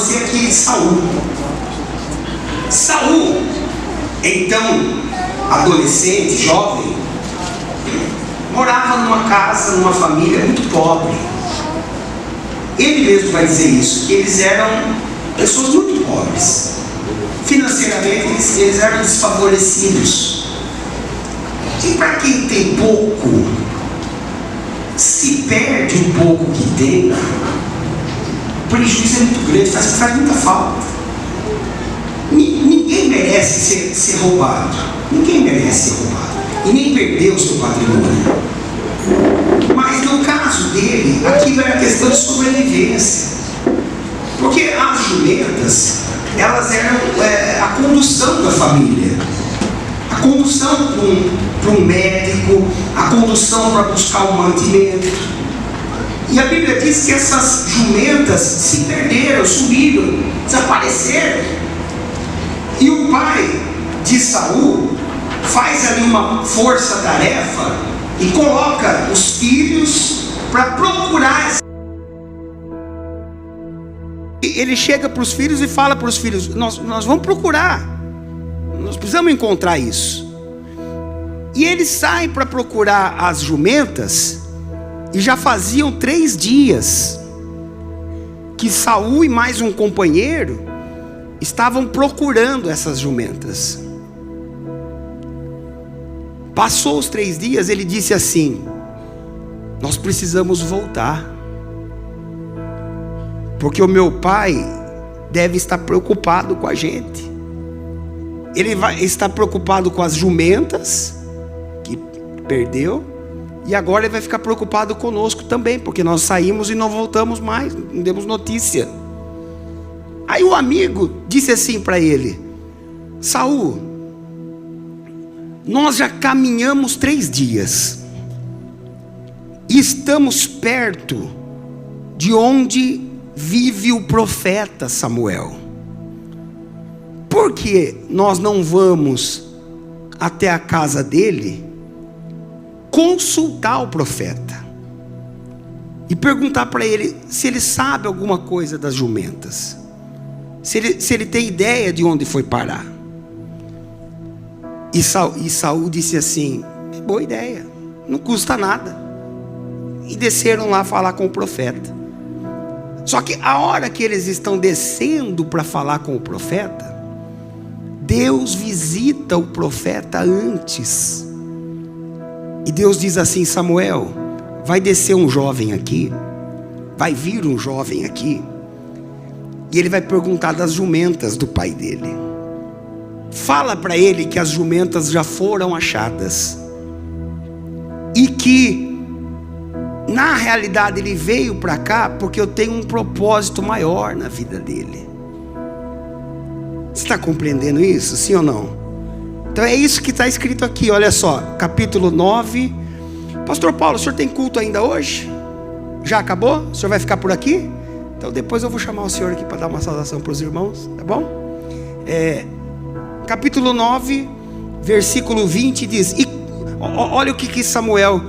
você aqui de Saul. Saul, então adolescente, jovem, morava numa casa, numa família muito pobre. Ele mesmo vai dizer isso, que eles eram pessoas muito pobres. Financeiramente eles eram desfavorecidos. E para quem tem pouco, se perde um pouco que tem, o prejuízo é muito grande, faz muita falta. Ninguém merece ser roubado. Ninguém merece ser roubado. E nem perder o seu patrimônio. Mas no caso dele, aquilo era questão de sobrevivência. Porque as jumentas, elas eram a condução da família. A condução para um médico, a condução para buscar o mantimento. E a Bíblia diz que essas jumentas se perderam, sumiram, desapareceram. E o pai de Saul faz ali uma força-tarefa e coloca os filhos para procurar. Ele chega para os filhos e fala para os filhos: nós vamos procurar, nós precisamos encontrar isso. E eles saem para procurar as jumentas, e já faziam 3 dias que Saul e mais um companheiro estavam procurando essas jumentas. Passou os 3 dias, ele disse assim: nós precisamos voltar, porque o meu pai deve estar preocupado com a gente. Ele vai estar preocupado com as jumentas que perdeu, e agora ele vai ficar preocupado conosco também, porque nós saímos e não voltamos mais, não demos notícia. Aí o amigo disse assim para ele: Saul, nós já caminhamos 3 dias e estamos perto de onde vive o profeta Samuel. Por que nós não vamos até a casa dele consultar o profeta e perguntar para ele se ele sabe alguma coisa das jumentas, se ele tem ideia de onde foi parar? E Saul disse assim: boa ideia, não custa nada. E desceram lá falar com o profeta. Só que a hora que eles estão descendo para falar com o profeta, Deus visita o profeta antes. E Deus diz assim: Samuel, vai descer um jovem aqui, vai vir um jovem aqui, e ele vai perguntar das jumentas do pai dele. Fala para ele que as jumentas já foram achadas, e que na realidade ele veio para cá porque eu tenho um propósito maior na vida dele. Você está compreendendo isso, sim ou não? Então é isso que está escrito aqui, olha só, capítulo 9. Pastor Paulo, o senhor tem culto ainda hoje? Já acabou? O senhor vai ficar por aqui? Então depois eu vou chamar o senhor aqui para dar uma saudação para os irmãos, tá bom? Capítulo 9, versículo 20 diz, e olha o que Samuel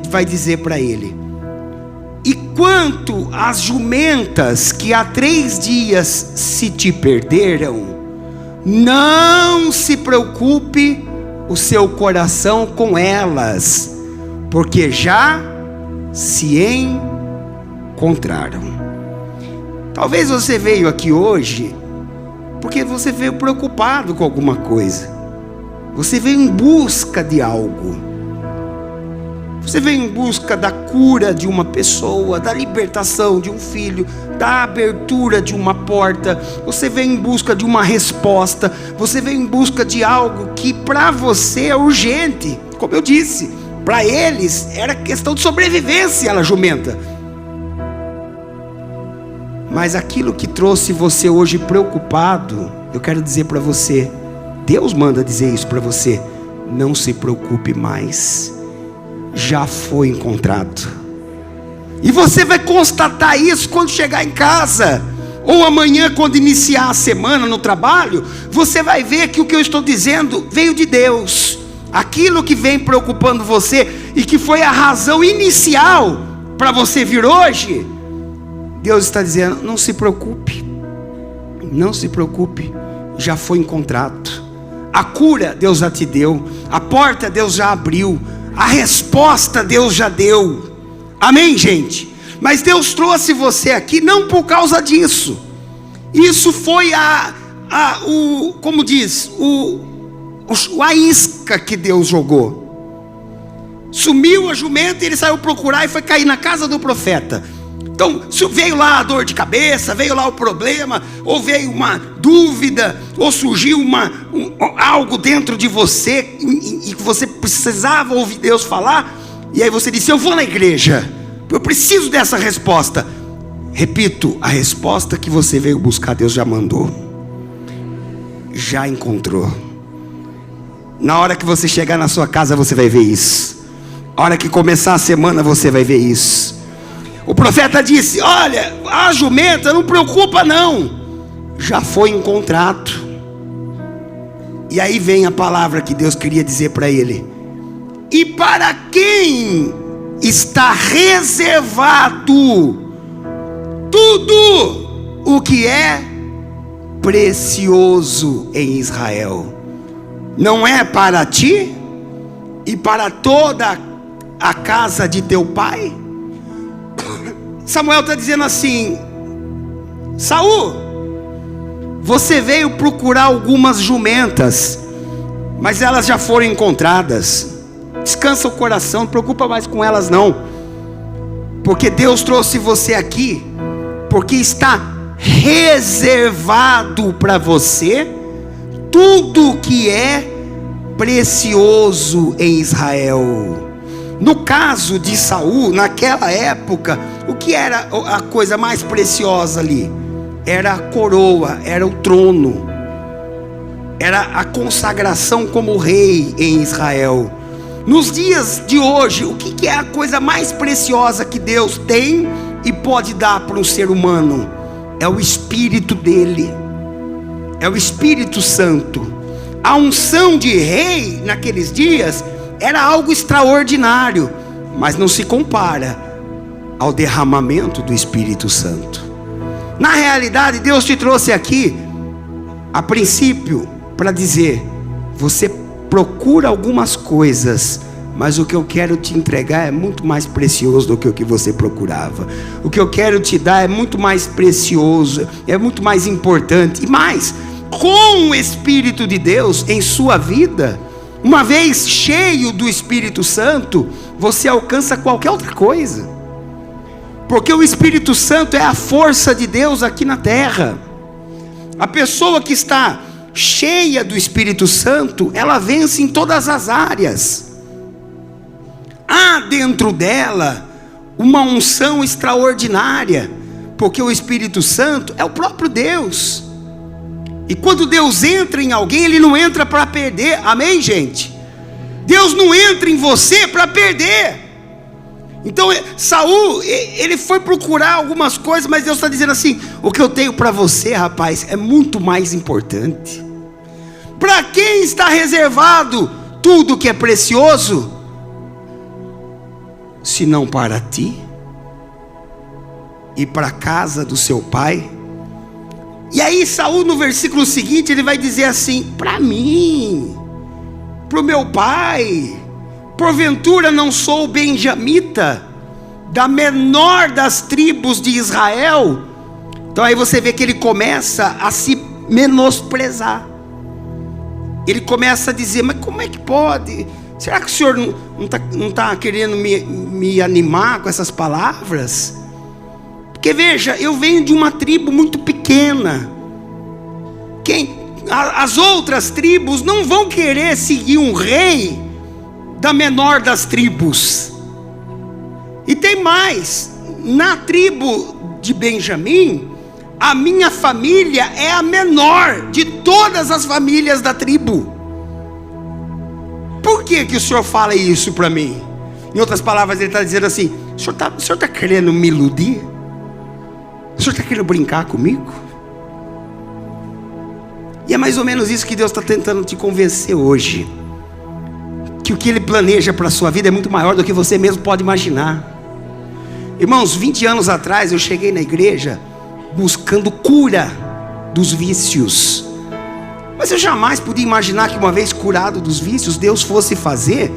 vai dizer para ele: e quanto às jumentas que há 3 dias se te perderam, não se preocupe o seu coração com elas, porque já se encontraram. Talvez você veio aqui hoje porque você veio preocupado com alguma coisa. Você veio em busca de algo. Você veio em busca da cura de uma pessoa, da libertação de um filho, da abertura de uma porta. Você veio em busca de uma resposta. Você veio em busca de algo que para você é urgente. Como eu disse, para eles era questão de sobrevivência, a jumenta. Mas aquilo que trouxe você hoje preocupado, eu quero dizer para você, Deus manda dizer isso para você: não se preocupe mais, já foi encontrado. E você vai constatar isso quando chegar em casa, ou amanhã quando iniciar a semana no trabalho. Você vai ver que o que eu estou dizendo veio de Deus. Aquilo que vem preocupando você e que foi a razão inicial para você vir hoje, Deus está dizendo: não se preocupe, não se preocupe, já foi encontrado. A cura Deus já te deu, a porta Deus já abriu, a resposta Deus já deu. Amém, gente? Mas Deus trouxe você aqui não por causa disso. Isso foi como diz, a isca que Deus jogou. Sumiu a jumenta e ele saiu procurar e foi cair na casa do profeta. Então, se veio lá a dor de cabeça, veio lá o problema, ou veio uma dúvida, ou surgiu algo dentro de você e que você precisava ouvir Deus falar, e aí você disse: eu vou na igreja, eu preciso dessa resposta. Repito, a resposta que você veio buscar, Deus já mandou, já encontrou. Na hora que você chegar na sua casa, você vai ver isso. A hora que começar a semana, você vai ver isso. O profeta disse: olha, a jumenta, não preocupa não, já foi encontrado. E aí vem a palavra que Deus queria dizer para ele: e para quem está reservado tudo o que é precioso em Israel, não é para ti e para toda a casa de teu pai? Samuel está dizendo assim: Saul, você veio procurar algumas jumentas, mas elas já foram encontradas. Descansa o coração, não preocupa mais com elas não, porque Deus trouxe você aqui, porque está reservado para você tudo que é precioso em Israel. No caso de Saul, naquela época, o que era a coisa mais preciosa ali? Era a coroa, era o trono, era a consagração como rei em Israel. Nos dias de hoje, o que é a coisa mais preciosa que Deus tem e pode dar para um ser humano? É o Espírito dele, é o Espírito Santo. A unção de rei naqueles dias era algo extraordinário, mas não se compara ao derramamento do Espírito Santo. Na realidade, Deus te trouxe aqui, a princípio, para dizer: você procura algumas coisas, mas o que eu quero te entregar é muito mais precioso do que o que você procurava. O que eu quero te dar é muito mais precioso, é muito mais importante. E mais, com o Espírito de Deus em sua vida, uma vez cheio do Espírito Santo, você alcança qualquer outra coisa, porque o Espírito Santo é a força de Deus aqui na terra. A pessoa que está cheia do Espírito Santo, ela vence em todas as áreas. Há dentro dela uma unção extraordinária, porque o Espírito Santo é o próprio Deus. E quando Deus entra em alguém, Ele não entra para perder. Amém, gente? Deus não entra em você para perder. Então Saul, ele foi procurar algumas coisas, mas Deus está dizendo assim: o que eu tenho para você, rapaz, é muito mais importante. Para quem está reservado tudo que é precioso, se não para ti e para a casa do seu pai? E aí Saul, no versículo seguinte, ele vai dizer assim: para mim, para o meu pai, porventura não sou benjamita, da menor das tribos de Israel? Então aí você vê que ele começa a se menosprezar. Ele começa a dizer: mas como é que pode? Será que o senhor não está querendo me animar com essas palavras? Porque veja, eu venho de uma tribo muito pequena. As outras tribos não vão querer seguir um rei da menor das tribos. E tem mais: na tribo de Benjamim, a minha família é a menor de todas as famílias da tribo. Por que o senhor fala isso para mim? Em outras palavras, ele está dizendo assim: o senhor está querendo me iludir? O senhor está querendo brincar comigo? E é mais ou menos isso que Deus está tentando te convencer hoje, que o que Ele planeja para a sua vida é muito maior do que você mesmo pode imaginar. Irmãos, 20 anos atrás eu cheguei na igreja buscando cura dos vícios. Mas eu jamais podia imaginar que uma vez curado dos vícios, Deus fosse fazer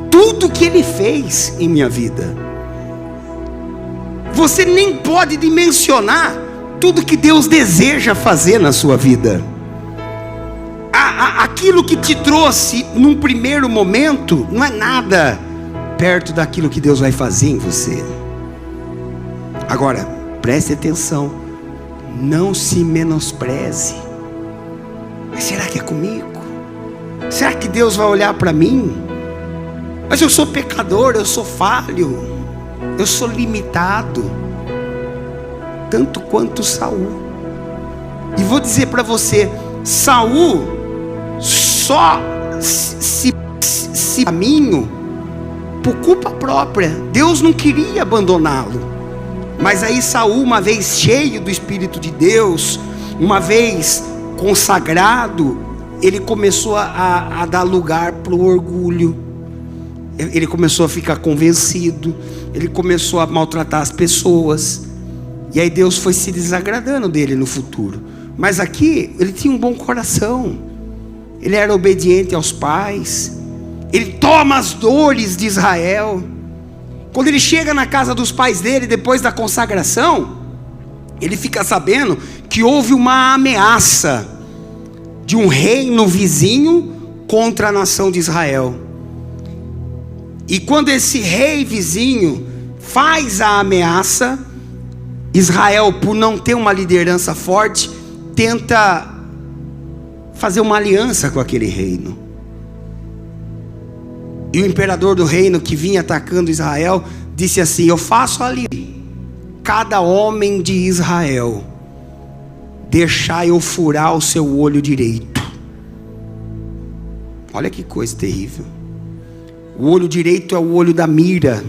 tudo o que Ele fez em minha vida. Você nem pode dimensionar tudo que Deus deseja fazer na sua vida. Aquilo que te trouxe num primeiro momento não é nada perto daquilo que Deus vai fazer em você. Agora, preste atenção, não se menospreze. Mas será que é comigo? Será que Deus vai olhar para mim? Mas eu sou pecador, eu sou falho, eu sou limitado, tanto quanto Saul. E vou dizer para você, Saul só se caminho por culpa própria. Deus não queria abandoná-lo. Mas aí Saul, uma vez cheio do Espírito de Deus, uma vez consagrado, ele começou a dar lugar para o orgulho. Ele começou a ficar convencido, ele começou a maltratar as pessoas. E aí Deus foi se desagradando dele no futuro. Mas aqui, ele tinha um bom coração. Ele era obediente aos pais. Ele toma as dores de Israel. Quando ele chega na casa dos pais dele, depois da consagração, ele fica sabendo que houve uma ameaça de um reino vizinho contra a nação de Israel. E quando esse rei vizinho faz a ameaça, Israel, por não ter uma liderança forte, tenta fazer uma aliança com aquele reino. E o imperador do reino que vinha atacando Israel disse assim: eu faço ali, cada homem de Israel deixar eu furar o seu olho direito. Olha que coisa terrível. O olho direito é o olho da mira.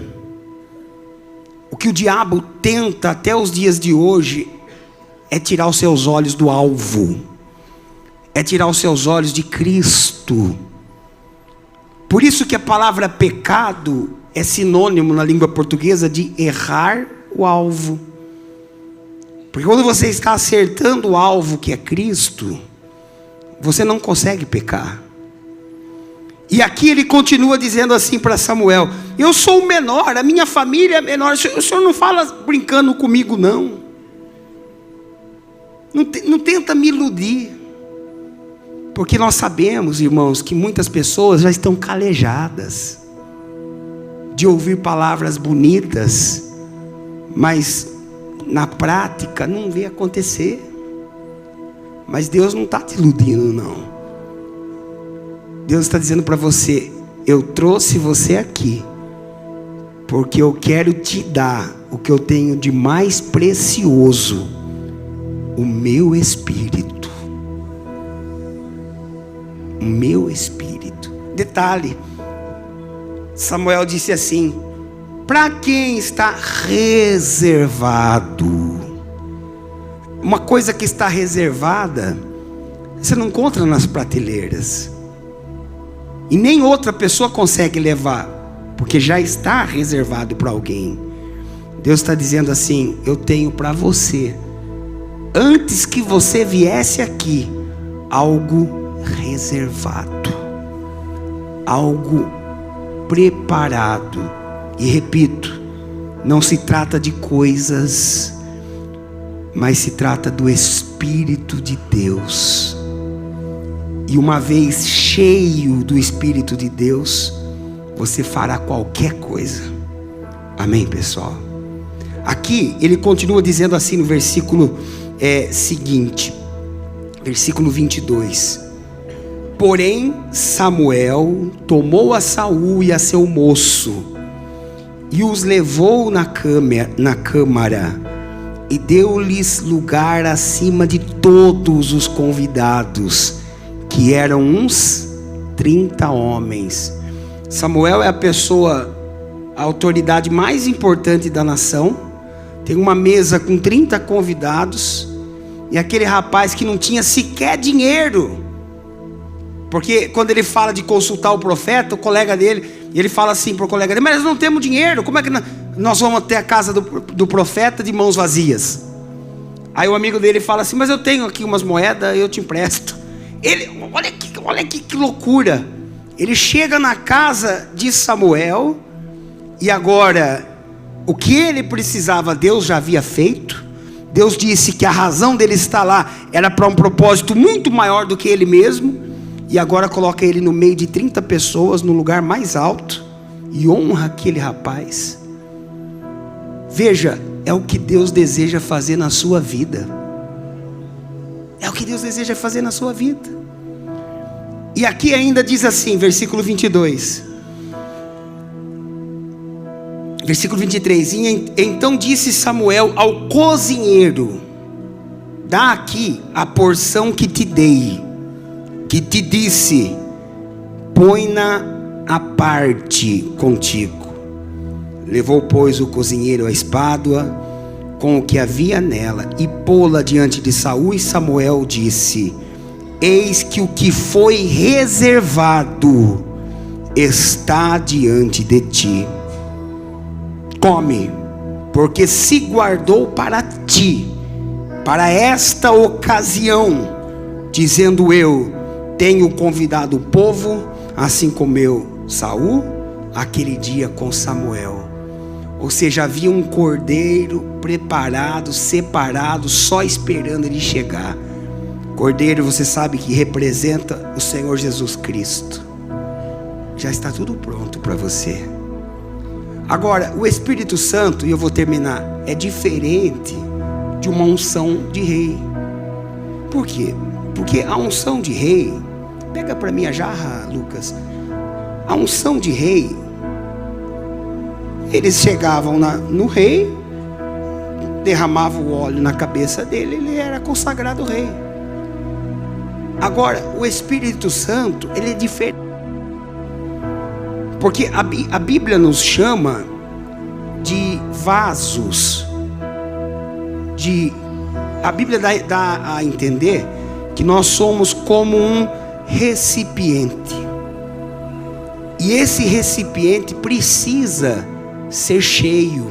O que o diabo tenta até os dias de hoje é tirar os seus olhos do alvo, é tirar os seus olhos de Cristo. Por isso que a palavra pecado é sinônimo na língua portuguesa de errar o alvo. Porque quando você está acertando o alvo que é Cristo, você não consegue pecar. E aqui ele continua dizendo assim para Samuel: eu sou o menor, a minha família é menor, o senhor não fala brincando comigo não. Não tenta me iludir. Porque nós sabemos, irmãos, que muitas pessoas já estão calejadas de ouvir palavras bonitas, mas na prática não vê acontecer. Mas Deus não está te iludindo não. Deus está dizendo para você: eu trouxe você aqui porque eu quero te dar o que eu tenho de mais precioso, o meu Espírito. O meu Espírito. Detalhe, Samuel disse assim: para quem está reservado. Uma coisa que está reservada, você não encontra nas prateleiras, e nem outra pessoa consegue levar, porque já está reservado para alguém. Deus está dizendo assim: eu tenho para você, antes que você viesse aqui, algo reservado, algo preparado. E repito, não se trata de coisas, mas se trata do Espírito de Deus. E uma vez cheio do Espírito de Deus, você fará qualquer coisa. Amém, pessoal? Aqui ele continua dizendo assim no versículo seguinte, versículo 22: porém Samuel tomou a Saul e a seu moço e os levou na câmara e deu-lhes lugar acima de todos os convidados, que eram uns 30 homens. Samuel é a autoridade mais importante da nação. Tem uma mesa com 30 convidados, e aquele rapaz que não tinha sequer dinheiro, porque quando ele fala de consultar o profeta, o colega dele, ele fala assim para o colega dele: mas nós não temos dinheiro, como é que não? nós vamos até a casa do profeta de mãos vazias. Aí o amigo dele fala assim: mas eu tenho aqui umas moedas, eu te empresto. Ele, olha que loucura. Ele chega na casa de Samuel, e agora o que ele precisava, Deus já havia feito. Deus disse que a razão dele estar lá era para um propósito muito maior do que ele mesmo. E agora coloca ele no meio de 30 pessoas, no lugar mais alto, e honra aquele rapaz. Veja, é o que Deus deseja fazer na sua vida. É o que Deus deseja fazer na sua vida. E aqui ainda diz assim, versículo 22. Versículo 23. Então disse Samuel ao cozinheiro: dá aqui a porção que te dei, que te disse, põe-na à parte contigo. Levou, pois, o cozinheiro a espádua com o que havia nela, e pô-la diante de Saul, e Samuel disse: eis que o que foi reservado está diante de ti. Come, porque se guardou para ti, para esta ocasião, dizendo: eu tenho convidado o povo, assim comeu Saul aquele dia com Samuel. Ou seja, havia um cordeiro preparado, separado, só esperando ele chegar. Cordeiro, você sabe que representa o Senhor Jesus Cristo. Já está tudo pronto para você. Agora, o Espírito Santo, e eu vou terminar, é diferente de uma unção de rei. Por quê? Porque a unção de rei, pega para mim a jarra, Lucas. A unção de rei, eles chegavam no rei, derramavam o óleo na cabeça dele, ele era consagrado rei. Agora, o Espírito Santo, ele é diferente. Porque a Bíblia nos chama de vasos. A Bíblia dá a entender que nós somos como um recipiente. E esse recipiente precisa ser cheio.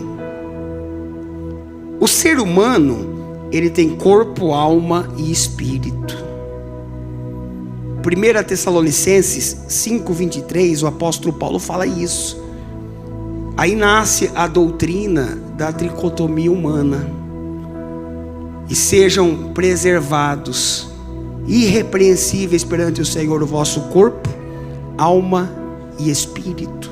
O ser humano, ele tem corpo, alma e espírito. 1 Tessalonicenses 5:23, o apóstolo Paulo fala isso. Aí nasce a doutrina da tricotomia humana. E sejam preservados, irrepreensíveis perante o Senhor, o vosso corpo, alma e espírito.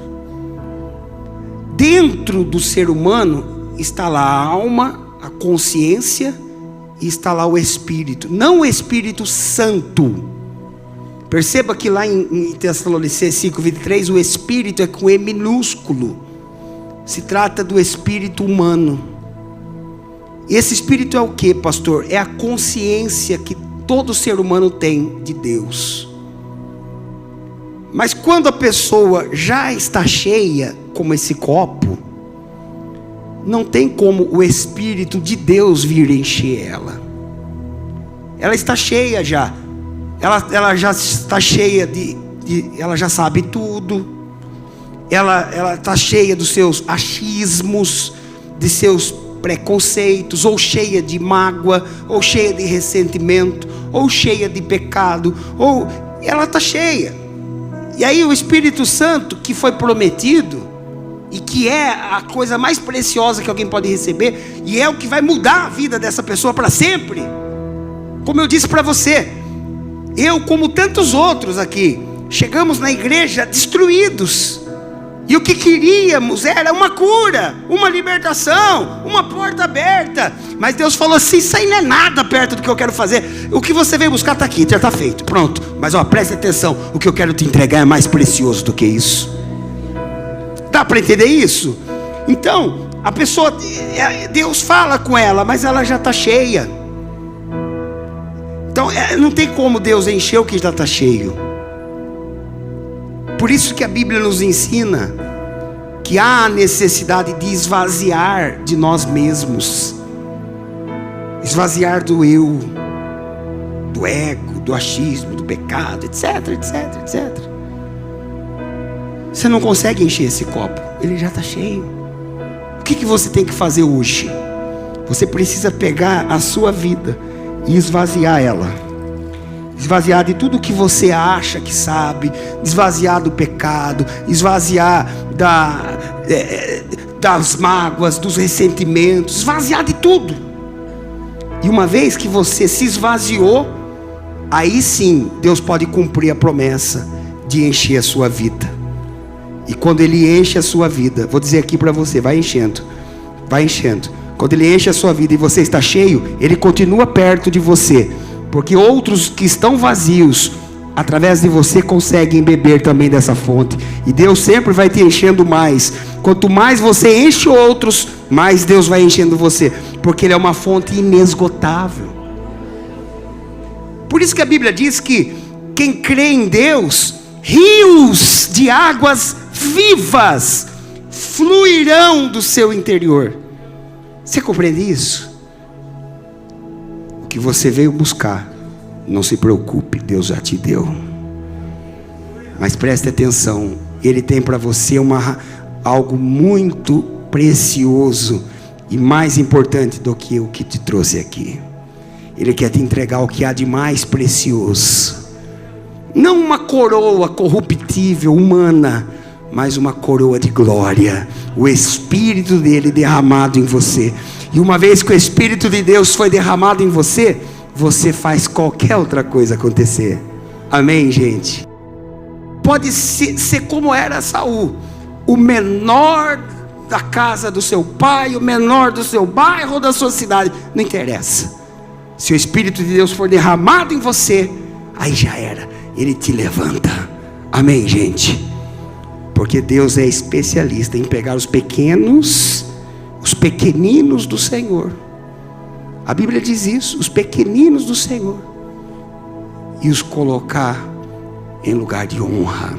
Dentro do ser humano está lá a alma, a consciência, e está lá o espírito. Não o Espírito Santo. Perceba que lá em Tessalonicenses 5:23, o espírito é com E minúsculo. Se trata do espírito humano. E esse espírito é o que, pastor? É a consciência que todo ser humano tem de Deus. Mas quando a pessoa já está cheia, como esse copo, não tem como o Espírito de Deus vir encher ela. Ela está cheia já. Ela já está cheia ela já sabe tudo. Ela está cheia dos seus achismos, de seus preconceitos, ou cheia de mágoa, ou cheia de ressentimento, ou cheia de pecado, ou ela está cheia. E aí o Espírito Santo, que foi prometido, e que é a coisa mais preciosa que alguém pode receber, e é o que vai mudar a vida dessa pessoa para sempre. Como eu disse para você, eu, como tantos outros aqui, chegamos na igreja destruídos, e o que queríamos era uma cura, uma libertação, uma porta aberta. Mas Deus falou assim: isso aí não é nada perto do que eu quero fazer. O que você veio buscar está aqui, já está feito, pronto. Mas preste atenção, o que eu quero te entregar é mais precioso do que isso. Dá para entender isso? Então, a pessoa, Deus fala com ela, mas ela já está cheia. Então, não tem como Deus encher o que já está cheio. Por isso que a Bíblia nos ensina que há a necessidade de esvaziar de nós mesmos. Esvaziar do eu, do ego, do achismo, do pecado, etc, etc, etc. Você não consegue encher esse copo, ele já está cheio. que você tem que fazer hoje? Você precisa pegar a sua vida e esvaziar ela. Esvaziar de tudo que você acha que sabe, esvaziar do pecado, esvaziar das mágoas, dos ressentimentos, esvaziar de tudo. E uma vez que você se esvaziou, aí sim Deus pode cumprir a promessa de encher a sua vida. E quando Ele enche a sua vida, vou dizer aqui para você, vai enchendo, vai enchendo. Quando Ele enche a sua vida e você está cheio, Ele continua perto de você, porque outros que estão vazios, através de você, conseguem beber também dessa fonte. E Deus sempre vai te enchendo mais. Quanto mais você enche outros, mais Deus vai enchendo você, porque Ele é uma fonte inesgotável. Por isso que a Bíblia diz que quem crê em Deus, rios de águas vivas fluirão do seu interior. Você compreende isso? O que você veio buscar, não se preocupe, Deus já te deu. Mas preste atenção, Ele tem para você algo muito precioso e mais importante do que o que te trouxe aqui. Ele quer te entregar o que há de mais precioso. Não uma coroa corruptível, humana, mas uma coroa de glória. O Espírito dele derramado em você. E uma vez que o Espírito de Deus foi derramado em você, você faz qualquer outra coisa acontecer. Amém, gente? Pode ser como era Saul, o menor da casa do seu pai, o menor do seu bairro ou da sua cidade, não interessa. Se o Espírito de Deus for derramado em você, aí já era, Ele te levanta. Amém, gente? Porque Deus é especialista em pegar os pequeninos do Senhor. A Bíblia diz isso, os pequeninos do Senhor, e os colocar em lugar de honra.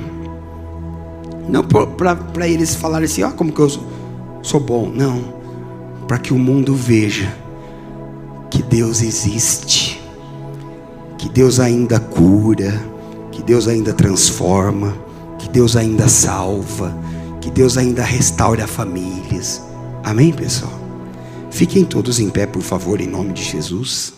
Não para eles falarem assim, ó, como que eu sou bom. Não, para que o mundo veja que Deus existe, que Deus ainda cura, que Deus ainda transforma, que Deus ainda salva, que Deus ainda restaura famílias. Amém, pessoal? Fiquem todos em pé, por favor, em nome de Jesus.